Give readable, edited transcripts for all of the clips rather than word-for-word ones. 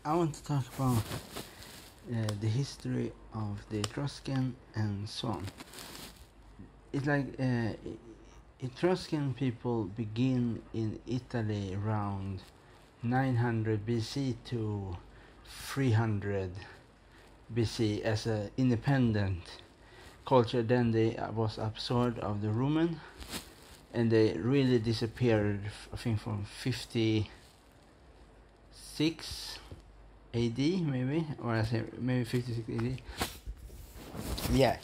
I want to talk about the history of the Etruscan and so on. It's like Etruscan people begin in Italy around 900 BC to 300 BC as an independent culture. Then they was absorbed of the Roman, and they really disappeared. I think from 56 AD, maybe, or I say maybe 56 AD. Yeah,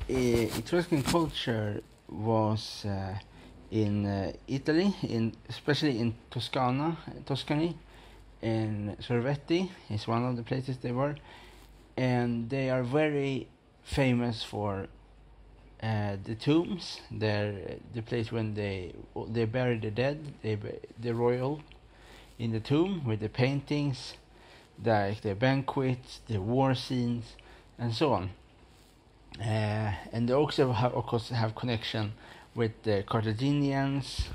Etruscan culture was in Italy, especially in Tuscany, and Sorvetti is one of the places they were, and they are very famous for the tombs. They're the place when they bury the dead, the royal in the tomb with the paintings, like the banquets, the war scenes, and so on. And they also of course have connection with the Carthaginians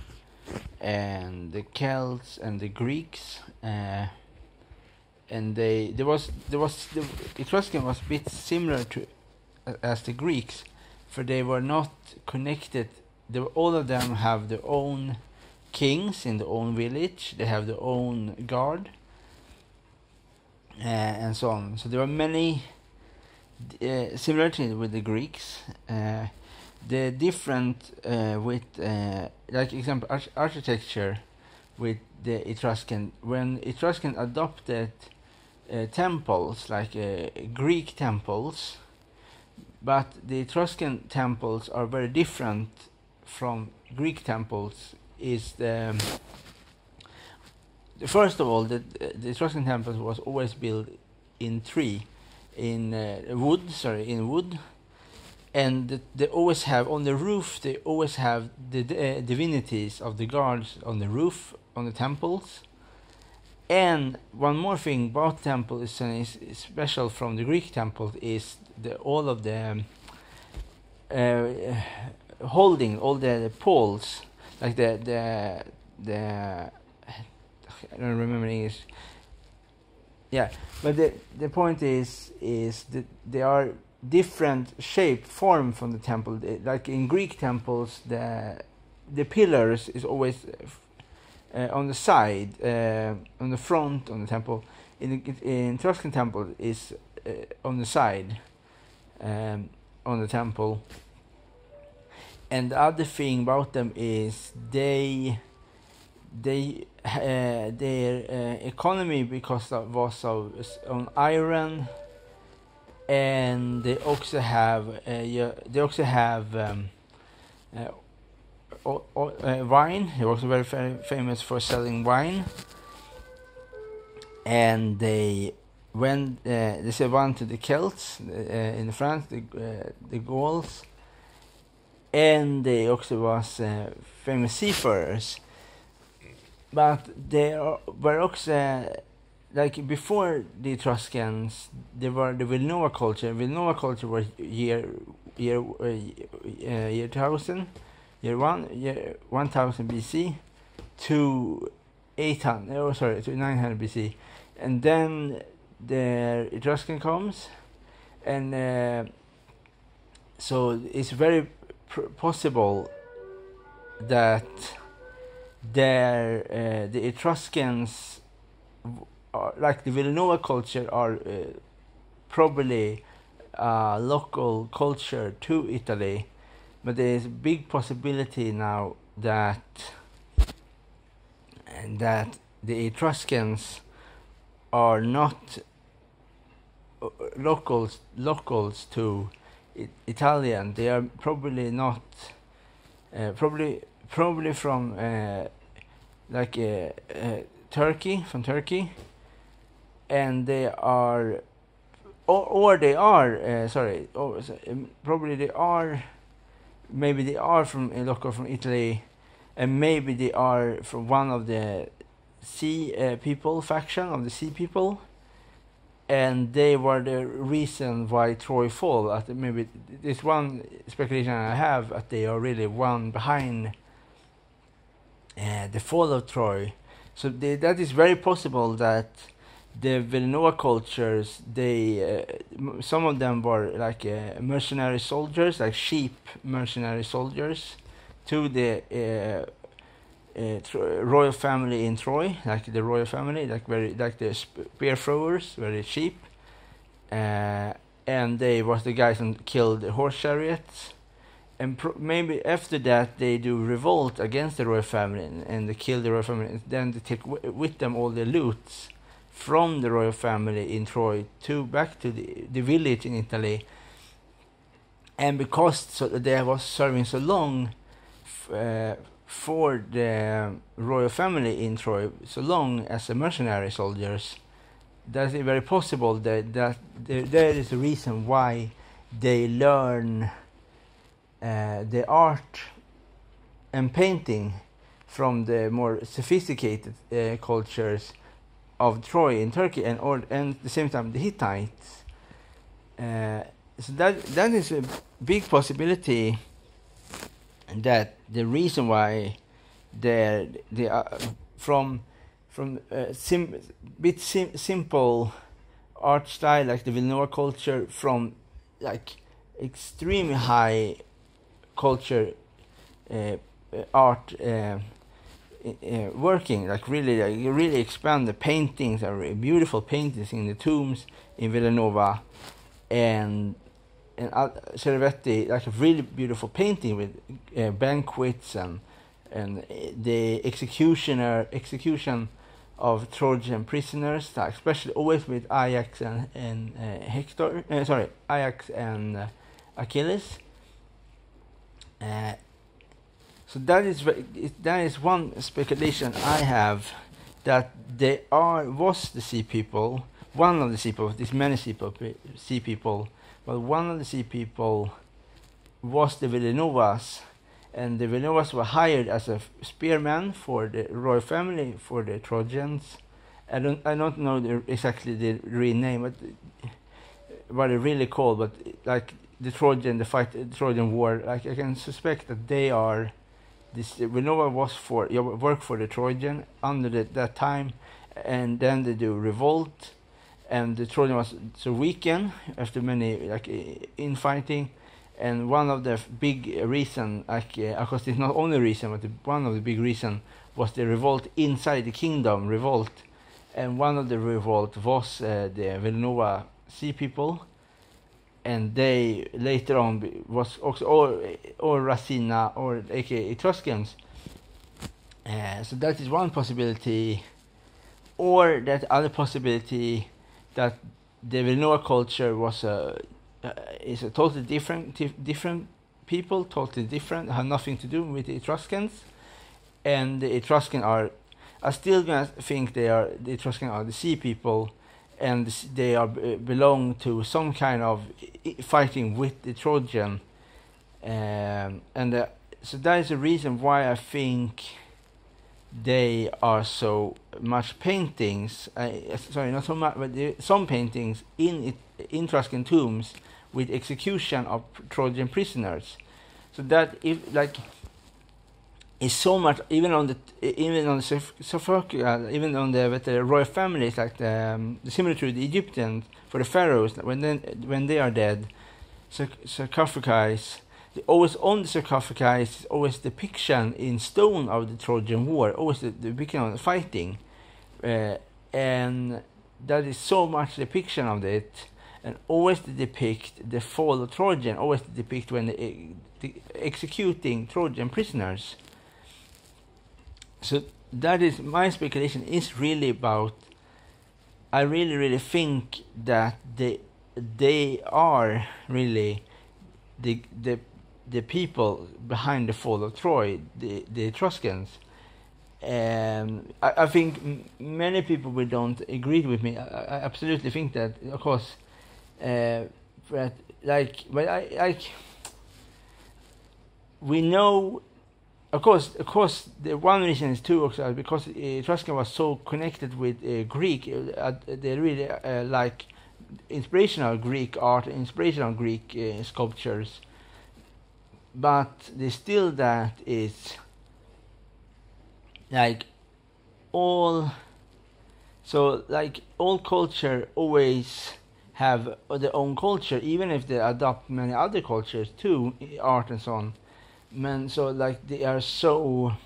and the Celts and the Greeks. And the Etruscan was a bit similar to as the Greeks, for they were not connected. All of them have their own kings in their own village. They have their own guard, and so on. So there were many similarities with the Greeks. The different with like example architecture with the Etruscan. When Etruscan adopted temples like Greek temples, but the Etruscan temples are very different from Greek temples. Is first of all, the Etruscan temples was always built in wood, and they always have on the roof. They always have the divinities of the gods on the roof on the temples. And one more thing about temple is special from the Greek temple is all of the holding all the poles, like the I don't remember English. Yeah, but the point is that they are different shape form from the temple. Like in Greek temples, the pillars is always on the side, on the front on the temple. In Etruscan temple is on the side, on the temple. And the other thing about them is their economy was on iron, and they also have wine. They were also very famous for selling wine, and they went to the Celts in France, the Gauls, and they also was famous seafarers. But they were also like before the Etruscans, there were the Villanova culture. Villanova culture was year 1000 BC to 900 BC, and then the Etruscan comes, and so it's very possible that the Etruscans, like the Villanova culture, are probably local culture to Italy, but there is a big possibility now that the Etruscans are not locals to Italian. They are probably not probably from Turkey, and they are probably they are, maybe they are from a local from Italy, and maybe they are from one of the sea people faction of the sea people, and they were the reason why Troy fall. Maybe this one speculation I have, that they are really one behind the fall of Troy. that is very possible that the Villanova cultures, some of them were like mercenary soldiers, like sheep mercenary soldiers, to the royal family in Troy, like the royal family, like the spear throwers, very cheap, and they was the guys who killed the horse chariots, and maybe after that they do revolt against the royal family and they kill the royal family, and then they take with them all the loots from the royal family in Troy back to the village in Italy, and because they was serving so long for the royal family in Troy, so long as a mercenary soldiers, that is very possible that there is a reason why they learn the art and painting from the more sophisticated cultures of Troy in Turkey, and at the same time the Hittites. So that is a big possibility, that the reason why they are from simple art style like the Villanova culture, from like extremely high culture art working, like really expand the paintings, are beautiful paintings in the tombs in Villanova, and Cervetti, like a really beautiful painting with banquets and the execution of Trojan prisoners, like especially always with Ajax and Ajax and Achilles. So that is one speculation I have, that was the sea people, one of the sea people. There's many sea people, but one of the sea people was the Villanovas, and the Villanovas were hired as a spearman for the royal family, for the Trojans. I don't know exactly the real name, but what they're really called, but like the Trojan War, like I can suspect that they are. This Villanova worked for the Trojan under that time, and then they do revolt, and the Trojan was so weakened after many infighting, and one of the big reason, of course it's not only reason, but one of the big reason was the revolt inside the kingdom revolt, and one of the revolt was the Villanova sea people. And they later on was also or Racina or aka Etruscans. So that is one possibility, or that other possibility that the Villanova culture was is a totally different people, totally different, have nothing to do with the Etruscans, and the Etruscan are still gonna think the Etruscan are the sea people, and they are belong to some kind of fighting with the Trojan, so that is the reason why I think they are so much paintings. Sorry, not so much, but some paintings in Etruscan tombs with execution of Trojan prisoners. So that is so much, even on the sarcophagus, even on the royal families, like similar to the Egyptians for the pharaohs, when they are dead, sarcophagus. Always on the sarcophagus is always depiction in stone of the Trojan War, always the depiction of the fighting, and that is so much depiction of it, and always to depict the fall of Trojan, always to depict when the executing Trojan prisoners. So that is my speculation. Is really about. I really think that they are really the people behind the fall of Troy, the Etruscans. And I think many people don't agree with me. I absolutely think that, of course, but we know. Of course, the one reason is too, because Etruscan was so connected with Greek. They really like inspirational Greek art, inspirational Greek sculptures. But there's still that is like all culture always have their own culture, even if they adopt many other cultures too, art and so on. So like they are so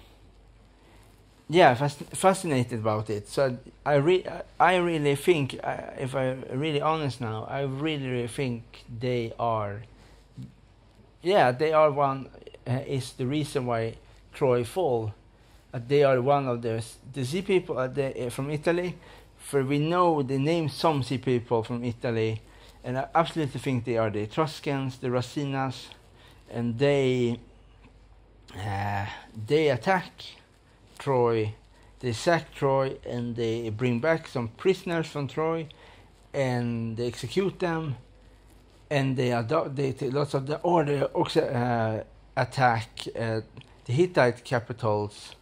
fascinated about it. So I really think, if I'm really honest now, I really think they are one is the reason why Troy fall. They are one of the sea people from Italy. For we know the name some sea people from Italy, and I absolutely think they are the Etruscans, the Racinas, and they attack Troy. They sack Troy and they bring back some prisoners from Troy, and they execute them. And they take lots of the, or they also attack the Hittite capitals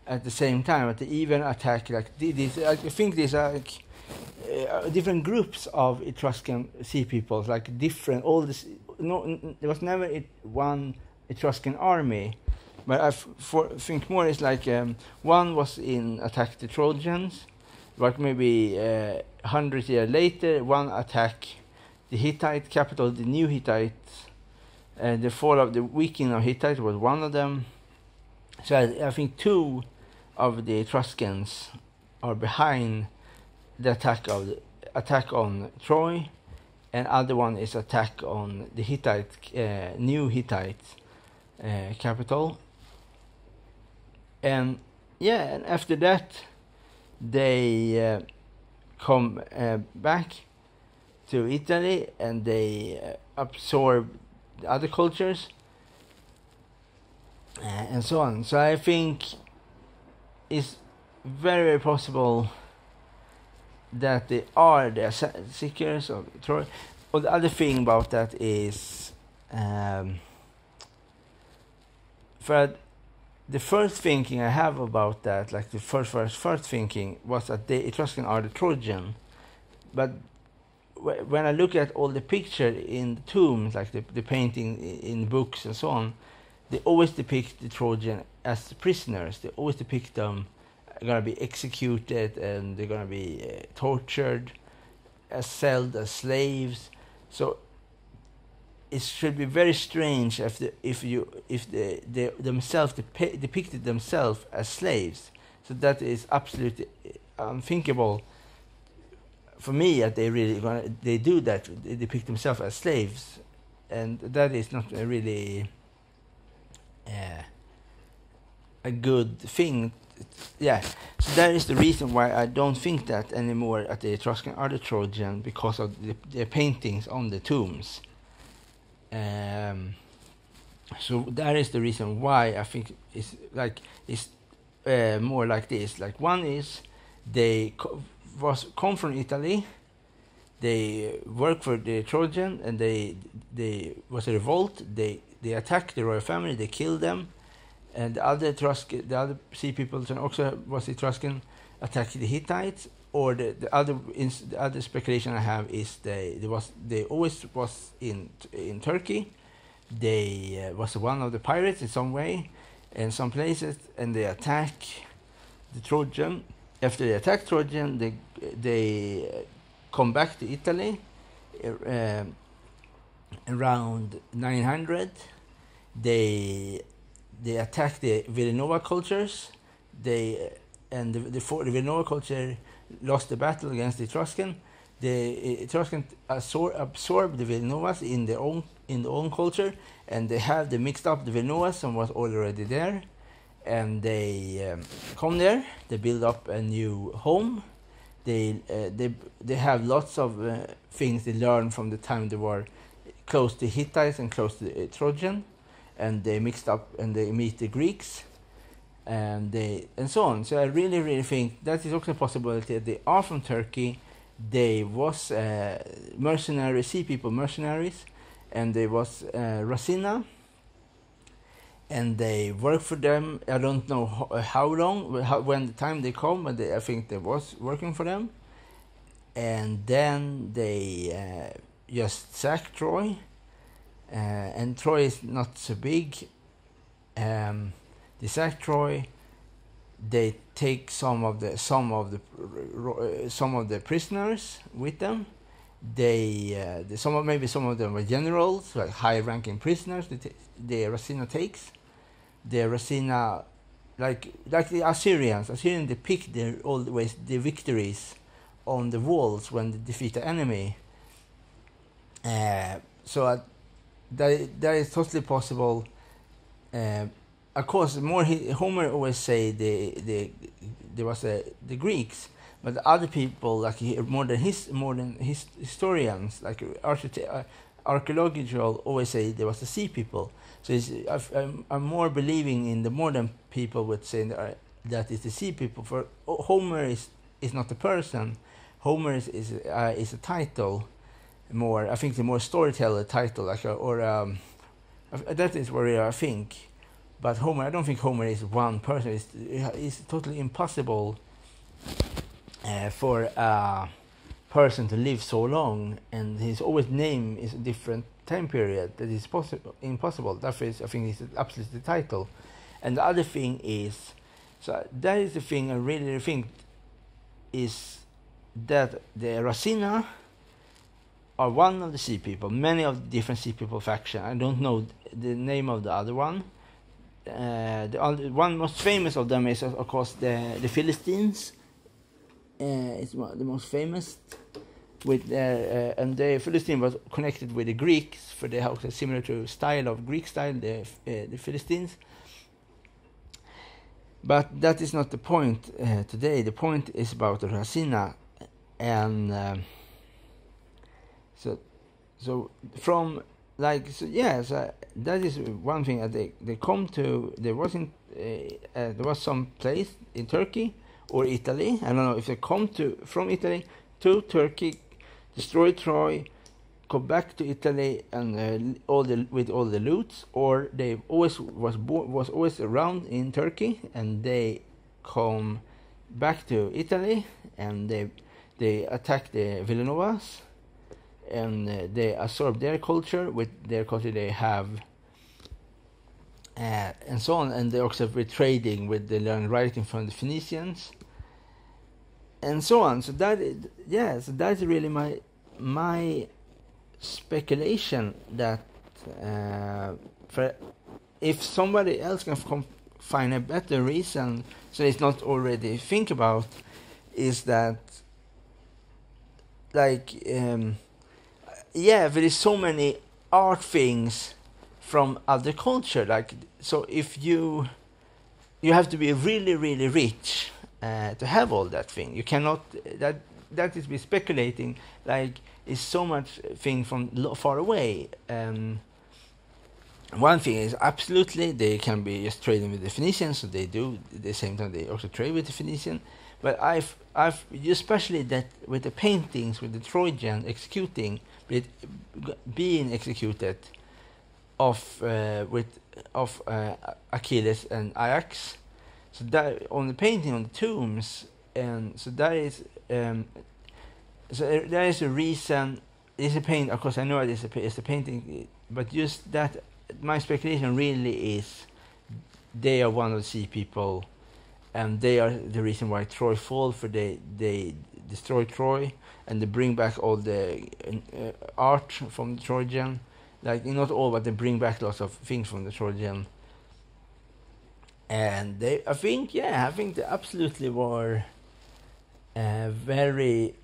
at the same time. But they even attack like these. I think these are like different groups of Etruscan sea peoples, like different. All this. No, there was never one Etruscan army, but I think more is like one was in attack the Trojans, but maybe 100 years later, one attack the Hittite capital, the new Hittites. The fall of the weakening of Hittite was one of them. So I think two of the Etruscans are behind the attack on Troy, and other one is attack on the Hittite new Hittite capital. And after that they come back to Italy, and they absorb the other cultures and so on. So I think it's very, very possible that they are the seekers of Troy. Well, the other thing about that is for the first thinking I have about that, like the first thinking was that the Etruscan are the Trojan, but when I look at all the pictures in the tombs, like the painting in books and so on, they always depict the Trojan as prisoners. They always depict them gonna be executed, and they're gonna be tortured, sold as slaves. So it should be very strange if they themselves depicted themselves as slaves. So that is absolutely unthinkable for me, that they do that. They depict themselves as slaves, and that is not really a good thing. So that is the reason why I don't think that anymore at the Etruscan are the Trojan, because of the paintings on the tombs. So that is the reason why I think it's more like this. Like one is they come from Italy, they work for the Trojan, and they was a revolt. They attacked the royal family, they killed them, and the other sea peoples, and also was Etruscan, attacked the Hittites. Or the other speculation I have is they always was in Turkey. They was one of the pirates in some way, in some places, and they attack the Trojan. After they attack Trojan, they come back to Italy around 900. They attack the Villanova cultures. The Villanova culture lost the battle against the Etruscan. The Etruscan absorbed the Villanovas in their own culture, and they have mixed up the Villanovas and was already there, and they come there. They build up a new home. They have lots of things they learned from the time they were close to Hittites and close to the Trojan, and they mixed up and they meet the Greeks. And so on. So I really, really think that is also a possibility that they are from Turkey. They was mercenaries, and they was Racina, and they worked for them. I don't know how long, when the time they come, but I think they was working for them. And then they just sacked Troy, and Troy is not so big. They sacked Troy, they take some of the prisoners with them. Some of them were generals, like high-ranking prisoners. The Racina takes. The Racina, like the Assyrians depict always the victories on the walls when they defeat the enemy. So that is totally possible. Of course, Homer always say the Greeks, but the other people, like modern historians, like archaeological, always say there was the sea people. So I'm more believing in the modern people would say that it's the sea people. For Homer is not a person. Homer is a title. More, I think the more storyteller title, like that is where I think. But Homer, I don't think Homer is one person. It's totally impossible for a person to live so long, and his always name is a different time period. That is impossible. That is, I think, is absolutely the title. And the other thing is, so that is the thing I really think is that the Racina are one of the sea people. Many of the different sea people faction. I don't know the name of the other one. The one most famous of them is, of course, the Philistines. It's the most famous with their and the Philistine was connected with the Greeks for the similar to style of Greek style, the Philistines. But that is not the point today. The point is about the Racina, and so from like so that is one thing. They come to there was some place in Turkey or Italy. I don't know if they come from Italy to Turkey, destroy Troy, go back to Italy and with all the loot, or they always was always around in Turkey and they come back to Italy and they attack the Villanovas and they absorb their culture with their culture they have and so on, and they also were trading with the learned writing from the Phoenicians and so on. So that's really my speculation that if somebody else can find a better reason, so it's not already think about, is that like there is so many art things from other culture, like so if you have to be really really rich to have all that thing. You cannot that is be speculating, like is so much thing from far away. One thing is absolutely they can be just trading with the Phoenicians, so they do at the same time they also trade with the Phoenician. But I've especially that with the paintings with the Trojan executing, with being executed of Achilles and Ajax, so that on the painting on the tombs, and so that is so there is a reason. It's a paint, of course. I know it's a painting, but just that my speculation really is they are one of the sea people, and they are the reason why Troy fall. For they destroy Troy and they bring back all the art from the Trojan, like not all, but they bring back lots of things from the Trojan. And I think they absolutely were very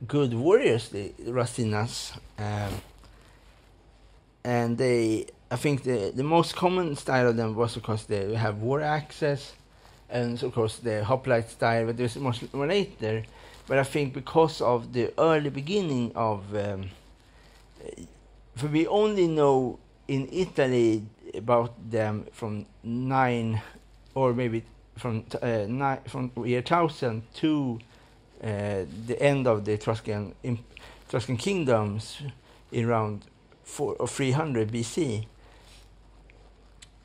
good warriors, the Racinas, and I think the most common style of them was, of course, they have war axes, and of course the hoplite style, but there's much more later. But I think because of the early beginning of, for we only know in Italy about them from 9, or maybe from year 1000 to the end of the Etruscan kingdoms around 400 or 300 BC.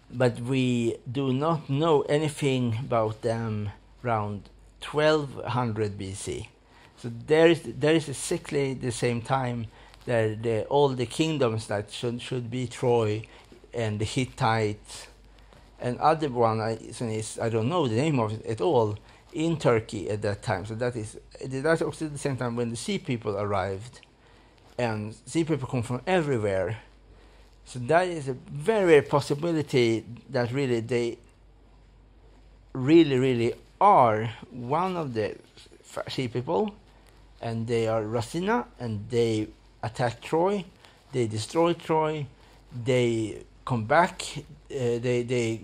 But we do not know anything about them around 1200 BC. So there is exactly the same time that all the kingdoms that should be Troy and the Hittites and other one is I don't know the name of it at all in Turkey at that time. So that's also the same time when the sea people arrived, and sea people come from everywhere. So that is a very, very possibility that really they really are one of the sea people, and they are Racina, and they attack Troy, they destroy Troy, they come back, they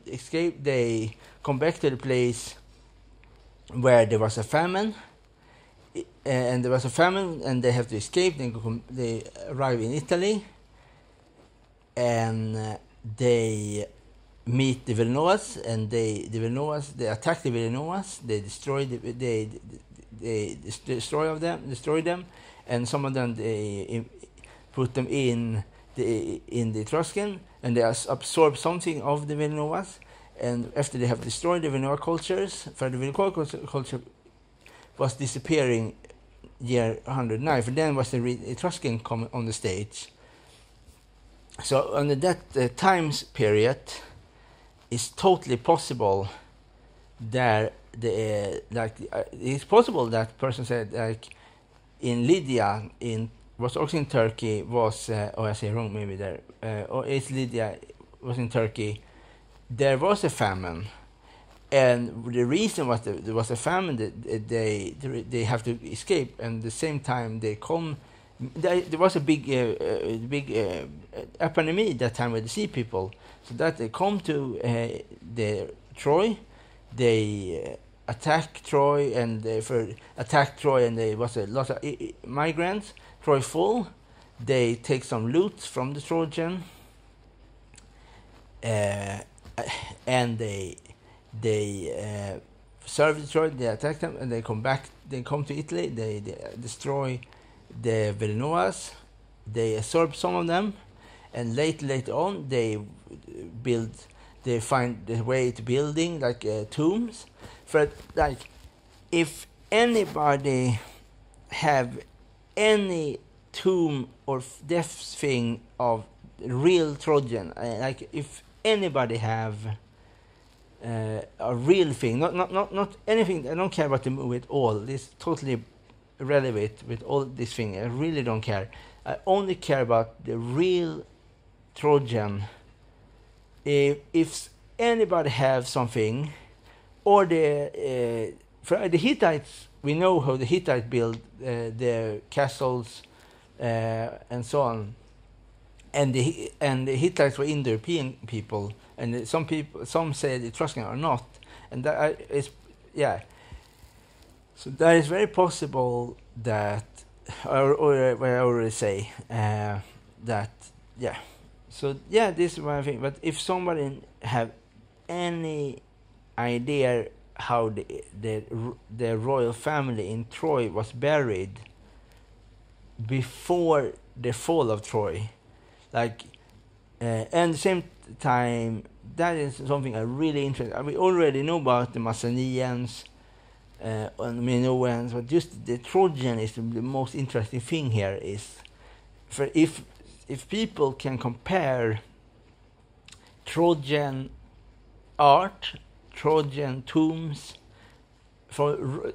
escape, they come back to the place where there was a famine, and there was a famine, and they have to escape. They arrive in Italy, and they meet the Villeneuves, and they attack the Villeneuves. They destroy destroy them, and some of them they put them in the Etruscan, and they absorb something of the Villeneuves. And after they have destroyed the Villeneuve cultures, for the Villeneuve culture was disappearing year 109. For then was the Etruscan come on the stage. So under that times period, it's totally possible that it's possible that person said like in Lydia was also in Turkey was I say wrong maybe there or it's Lydia was in Turkey. There was a famine, and the reason was there was a famine that they have to escape, and at the same time they come. There was a big eponemy that time with the sea people, so that they come to the Troy, they attack Troy, and there was a lot of migrants. Troy full, they take some loot from the Trojan, and they serve the Troy. They attack them, and they come back. They come to Italy. They destroy the Villeneuves, they absorb some of them, and later on they find the way to building like tombs. For like, if anybody have any tomb or death thing of real Trojan, like if anybody have a real thing, not anything. I don't care about the movie at all. This totally relevant with all this thing. I really don't care. I only care about the real Trojan. If anybody have something, or for the Hittites, we know how the Hittites build their castles and so on. And the Hittites were Indo-European people, and some say the Etruscan are not, and that is So that is very possible that, or I already say that, yeah. So yeah, this is one thing. But if somebody have any idea how the royal family in Troy was buried before the fall of Troy, like, and at the same time, that is something I really interested. We already know about the Macedonians. And Minoans, but just the Trojan is the most interesting thing here. Is for if people can compare Trojan art, Trojan tombs, for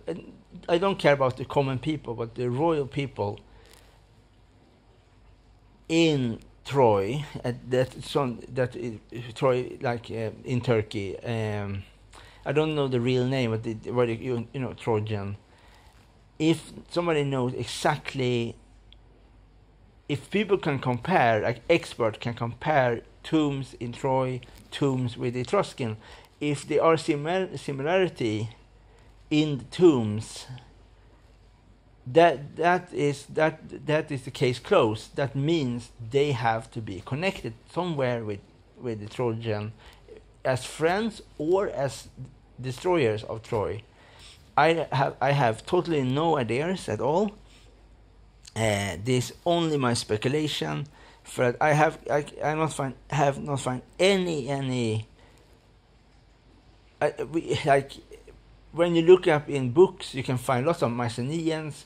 I don't care about the common people, but the royal people in Troy, Troy, like in Turkey. I don't know the real name, but you know, Trojan. If somebody knows exactly, if people can compare, like experts can compare tombs in Troy, tombs with Etruscan, if there are similarity in the tombs, that is the case closed. That means they have to be connected somewhere with the Trojan, as friends or as destroyers of Troy. I have totally no ideas at all. This only my speculation. For I have not find any. Like when you look up in books, you can find lots of Mycenaeans,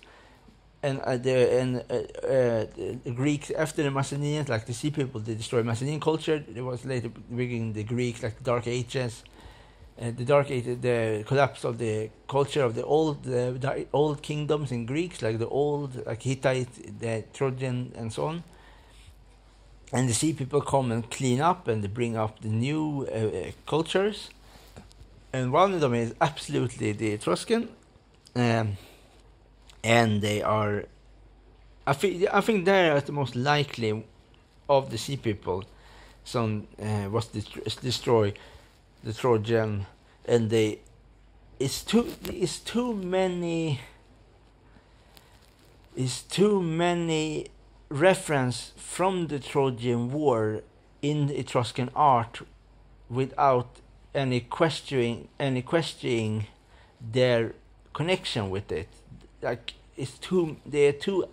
the Greeks after the Macedonians, like the Sea People, they destroyed Macedonian culture. There was later bringing the Greeks, like the Dark Ages. The collapse of the culture of the old kingdoms in Greeks, like the old, like Hittite, the Trojan, and so on. And the Sea People come and clean up, and they bring up the new cultures. And one of them is absolutely the Etruscan, and they are. I think they are the most likely of the Sea People. Some was destroy the Trojan, and it's too many reference from the Trojan War in the Etruscan art without any questioning their connection with it. Like they are too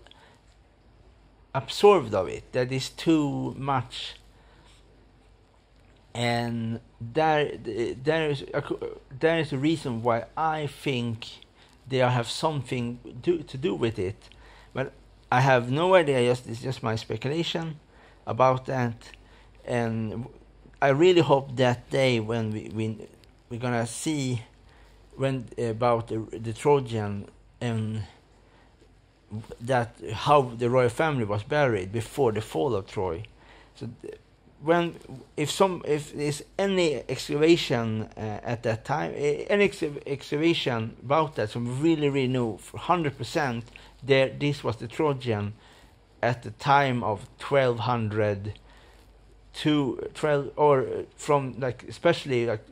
absorbed of it. That is too much. And there is a reason why I think they have something to do with it, but I have no idea. It's just my speculation about that, and I really hope that day when we're gonna see about the Trojan and that how the royal family was buried before the fall of Troy. So if there's any excavation at that time, any excavation about that, so we really know for 100% this was the Trojan at the time of 1200 to 12, or from like especially like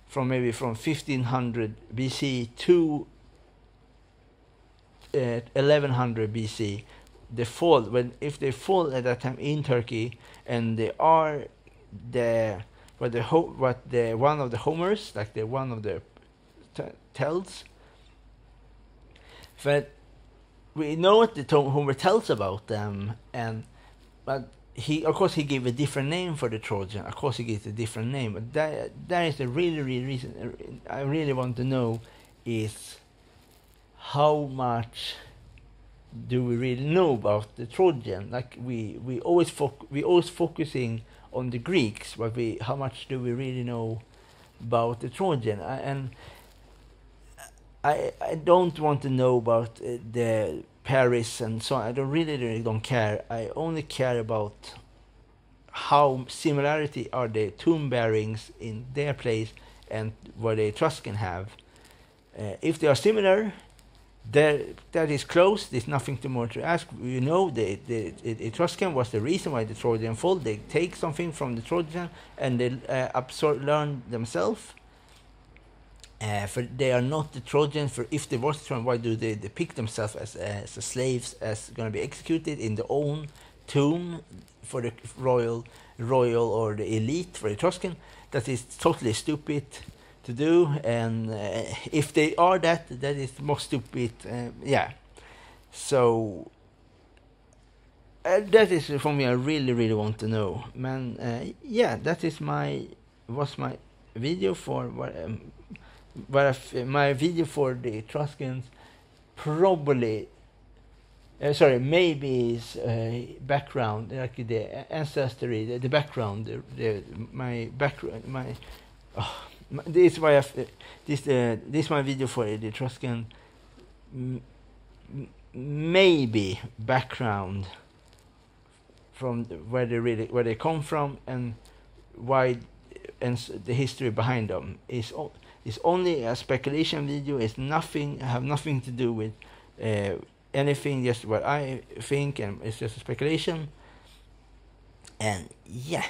from maybe from 1500 BC to 1100 BC. They fall if they fall at that time in Turkey, and they are one of the Homers, like the one of the tells. But we know what the Homer tells about them, but he gave a different name for the Trojan. Of course, he gives a different name, but that is the really reason I really want to know is how much do we really know about the Trojan? Like we always focusing on the Greeks, but how much do we really know about the Trojan? I don't want to know about the Paris and so on. I really don't care. I only care about how similarity are the tomb bearings in their place and what the Etruscan have. If they are similar, that is close. There's nothing more to ask. You know, the Etruscan was the reason why the Trojan fall. They take something from the Trojan and they learn themselves. For they are not the Trojans. For if they was the Trojan, why do they depict themselves as slaves, as going to be executed in their own tomb for the royal or the elite for the Etruscan? That is totally stupid to do, and if they are that is more stupid. So that is for me. I really want to know, man. That is my video for my video for the Etruscans. Probably maybe is background, like the ancestry, the background, my background, this is why this is my video for the Etruscan. Maybe background from where they come from and why, and the history behind them is only a speculation video. It's have nothing to do with anything. Just what I think, and it's just a speculation. And yeah.